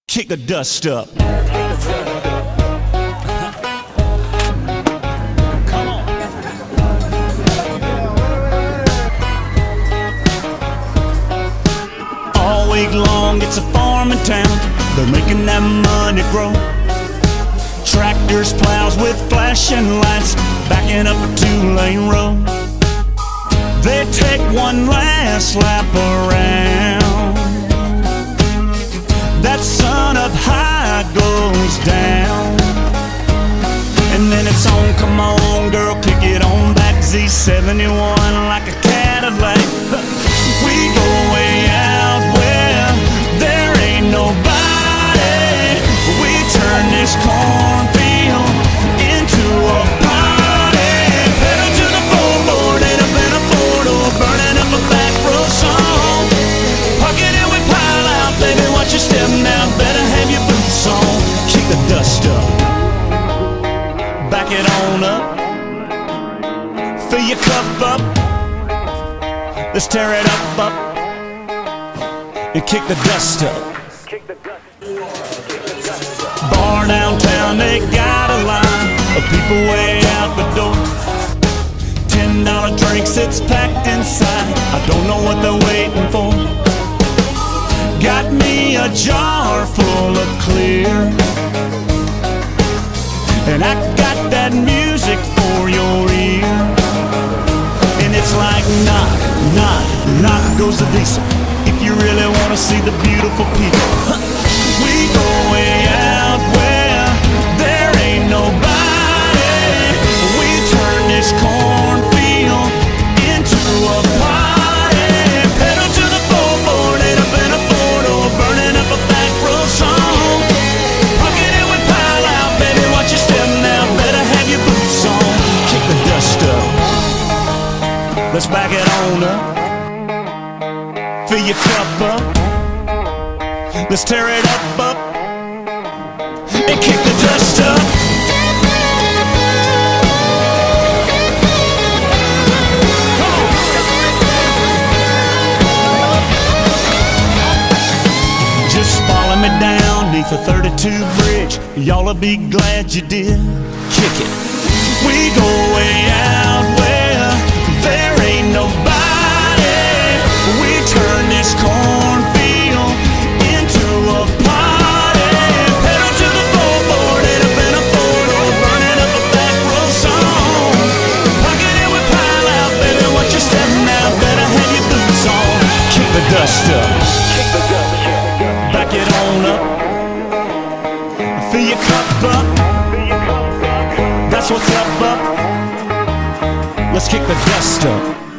Kick the dust up. Come on. All week long it's a farming town. They're making that money grow. Tractors, plows with flashing lights, backing up a two-lane road. They take one last lap around. That sun up high goes down, and then it's on, come on girl, kick it on back. Z71 like a Cadillac. We go way out where there ain't nobody. We turn this cornfield into a party. Pedal to the floorboard, ain't up in a four-door, burning up a back road song. Parking and we pile out, baby, watch your step now, better have your boots on. Kick the dust up, back it on up, fill your cup up, let's tear it up, and kick the dust up. Bar downtown, they got a line of people way out the door. $10 drinks, it's packed inside, I don't know what they're waiting for. Got me a jar full of clear, and I got that music for your ear. And it's like knock, knock, knock goes the diesel, if you really wanna see the beautiful people. We go way out where there ain't nobody. We turn this cornfield into a party. Pedal to the floorboard, ain't up in a four-door, burning up a back road song. Parking and we pile out, baby, watch your step now, better have your boots on. Kick the dust up, let's back it on up, fill your cup up, let's tear it up, and kick the dust up. Come on. Just follow me down neath the 32 bridge, y'all'll be glad you did. Kick it. We go way out where there ain't nobody. We turn this cornfield into a party. Pedal to the floorboard, ain't up in a four-door, burning up a back road song. Parking and we pile out, baby, watch your step now, better have your boots on. Kick the dust up, back it on up, fill your cup up, that's what's up. Let's kick the dust up.